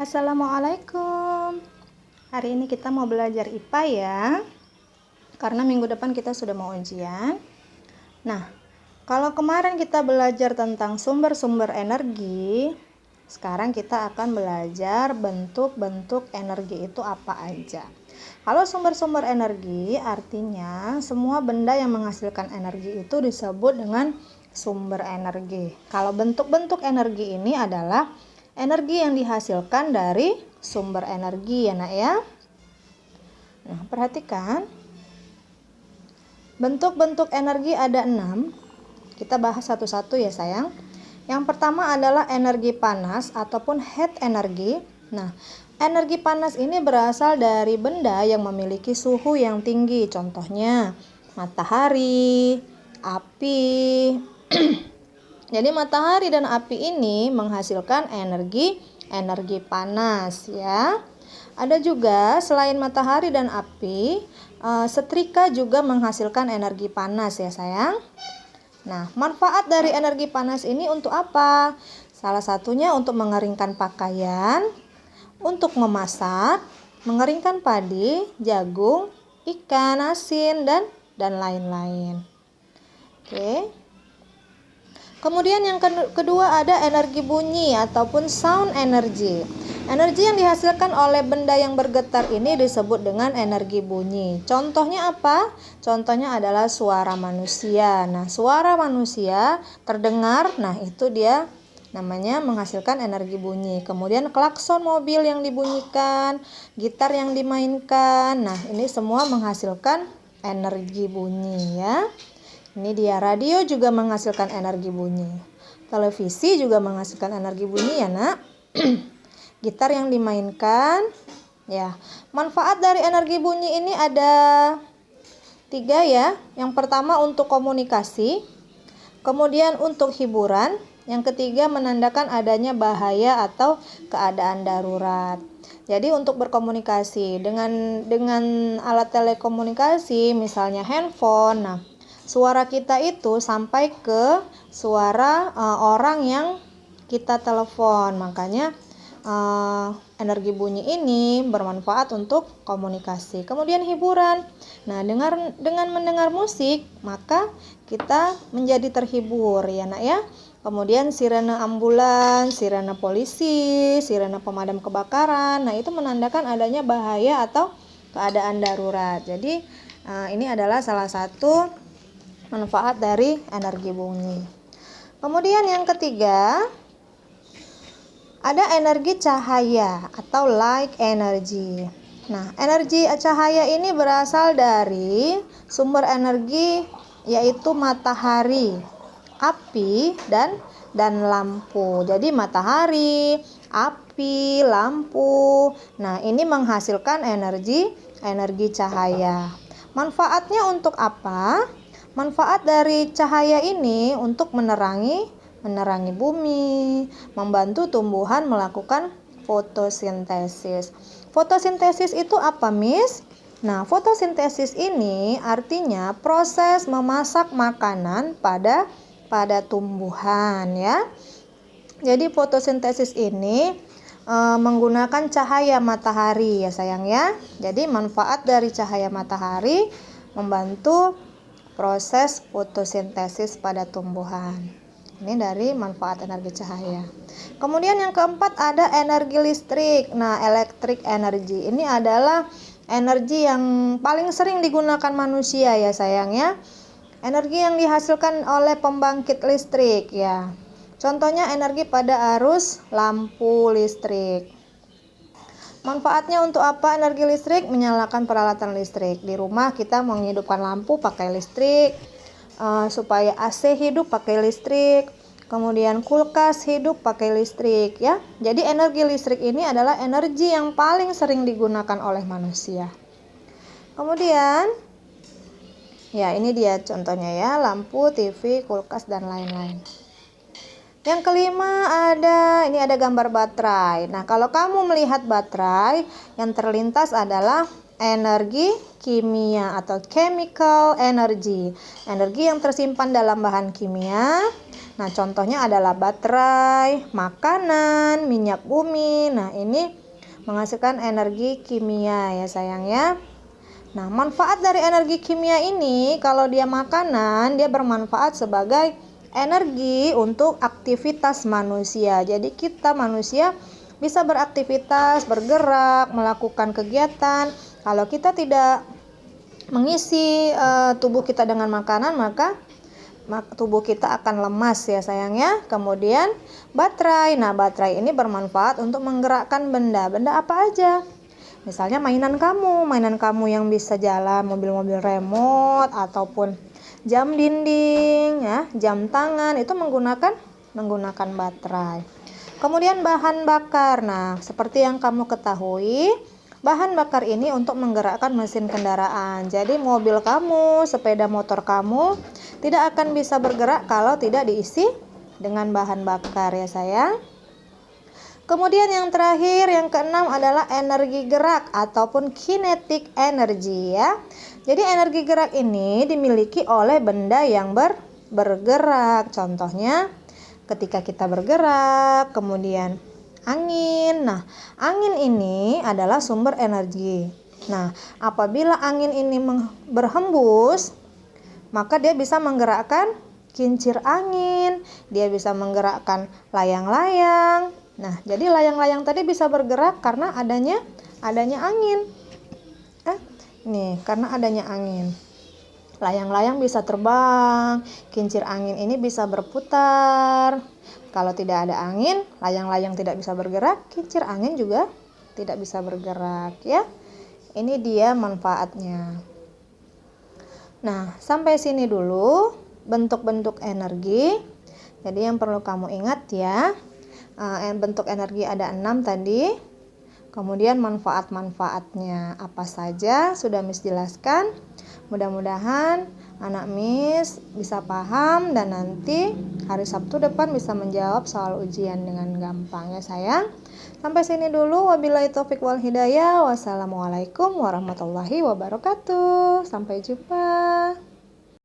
Assalamualaikum. Hari ini kita mau belajar IPA ya. Karena minggu depan kita sudah mau ujian. Nah, kalau kemarin kita belajar tentang sumber-sumber energi, sekarang kita akan belajar bentuk-bentuk energi itu apa aja. Kalau sumber-sumber energi artinya semua benda yang menghasilkan energi itu disebut dengan sumber energi. Kalau bentuk-bentuk energi ini adalah energi yang dihasilkan dari sumber energi ya nak ya. Nah, perhatikan. Bentuk-bentuk energi ada 6. Kita bahas satu-satu ya sayang. Yang pertama adalah energi panas ataupun heat energi. Nah, energi panas ini berasal dari benda yang memiliki suhu yang tinggi. Contohnya matahari, api. Jadi matahari dan api ini menghasilkan energi panas ya. Ada juga selain matahari dan api, setrika juga menghasilkan energi panas ya sayang. Nah, manfaat dari energi panas ini untuk apa? Salah satunya untuk mengeringkan pakaian, untuk memasak, mengeringkan padi, jagung, ikan, asin, dan lain-lain. Oke. Kemudian yang kedua ada energi bunyi ataupun sound energy. Energi yang dihasilkan oleh benda yang bergetar ini disebut dengan energi bunyi. Contohnya apa? Contohnya adalah suara manusia. Nah, suara manusia terdengar, nah itu dia namanya menghasilkan energi bunyi. Kemudian klakson mobil yang dibunyikan, gitar yang dimainkan. Nah, ini semua menghasilkan energi bunyi ya. Ini dia, radio juga menghasilkan energi bunyi. Televisi juga menghasilkan energi bunyi ya nak. Gitar yang dimainkan. Ya, manfaat dari energi bunyi ini ada 3 ya. Yang pertama untuk komunikasi. Kemudian untuk hiburan. Yang ketiga menandakan adanya bahaya atau keadaan darurat. Jadi untuk berkomunikasi dengan alat telekomunikasi, misalnya handphone. Nah, suara kita itu sampai ke suara orang yang kita telepon. Makanya energi bunyi ini bermanfaat untuk komunikasi. Kemudian hiburan. Nah, dengan mendengar musik, maka kita menjadi terhibur ya nak ya. Kemudian sirene ambulans, sirene polisi, sirene pemadam kebakaran. Nah, itu menandakan adanya bahaya atau keadaan darurat. Jadi ini adalah salah satu manfaat dari energi bunyi. Kemudian yang ketiga ada energi cahaya atau light energy. Nah, energi cahaya ini berasal dari sumber energi yaitu matahari, api dan lampu. Jadi matahari, api, lampu. Nah, ini menghasilkan energi cahaya. Manfaatnya untuk apa? Manfaat dari cahaya ini untuk menerangi bumi, membantu tumbuhan melakukan fotosintesis. Fotosintesis itu apa, Miss? Nah, fotosintesis ini artinya proses memasak makanan pada tumbuhan ya. Jadi fotosintesis ini menggunakan cahaya matahari ya sayang ya. Jadi manfaat dari cahaya matahari membantu proses fotosintesis pada tumbuhan. Ini dari manfaat energi cahaya. Kemudian yang keempat ada energi listrik. Nah, electric energy ini adalah energi yang paling sering digunakan manusia ya sayang ya. Energi yang dihasilkan oleh pembangkit listrik ya. Contohnya energi pada arus lampu listrik. Manfaatnya untuk apa energi listrik? Menyalakan peralatan listrik. Di rumah kita menghidupkan lampu pakai listrik, supaya AC hidup pakai listrik, kemudian kulkas hidup pakai listrik ya. Jadi energi listrik ini adalah energi yang paling sering digunakan oleh manusia. Kemudian ya ini dia contohnya ya, lampu, TV, kulkas dan lain-lain. Yang kelima ada gambar baterai. Nah, kalau kamu melihat baterai, yang terlintas adalah energi kimia atau chemical energy. Energi yang tersimpan dalam bahan kimia. Nah, contohnya adalah baterai, makanan, minyak bumi. Nah, ini menghasilkan energi kimia ya sayang ya. Nah, manfaat dari energi kimia ini, kalau dia makanan, dia bermanfaat sebagai energi untuk aktivitas manusia. Jadi kita manusia bisa beraktivitas, bergerak, melakukan kegiatan. Kalau kita tidak mengisi tubuh kita dengan makanan, maka tubuh kita akan lemas ya sayang ya. Kemudian baterai. Nah, baterai ini bermanfaat untuk menggerakkan benda. Benda apa aja? Misalnya mainan kamu yang bisa jalan, mobil-mobil remote ataupun jam dinding ya, jam tangan itu menggunakan baterai. Kemudian bahan bakar. Nah, seperti yang kamu ketahui, bahan bakar ini untuk menggerakkan mesin kendaraan. Jadi mobil kamu, sepeda motor kamu tidak akan bisa bergerak kalau tidak diisi dengan bahan bakar ya sayang. Kemudian yang terakhir, yang keenam adalah energi gerak ataupun kinetic energy ya. Jadi energi gerak ini dimiliki oleh benda yang bergerak. Contohnya ketika kita bergerak, kemudian angin. Nah, angin ini adalah sumber energi. Nah, apabila angin ini berhembus, maka dia bisa menggerakkan kincir angin, dia bisa menggerakkan layang-layang. Nah, jadi layang-layang tadi bisa bergerak karena adanya angin. Nih, karena adanya angin. Layang-layang bisa terbang, kincir angin ini bisa berputar. Kalau tidak ada angin, layang-layang tidak bisa bergerak, kincir angin juga tidak bisa bergerak ya. Ini dia manfaatnya. Nah, sampai sini dulu bentuk-bentuk energi. Jadi yang perlu kamu ingat ya, bentuk energi ada 6 tadi. Kemudian manfaat-manfaatnya apa saja sudah Miss jelaskan. Mudah-mudahan anak Miss bisa paham dan nanti hari Sabtu depan bisa menjawab soal ujian dengan gampang ya sayang. Sampai sini dulu, wabillahi taufik wal hidayah. Wassalamualaikum warahmatullahi wabarakatuh. Sampai jumpa.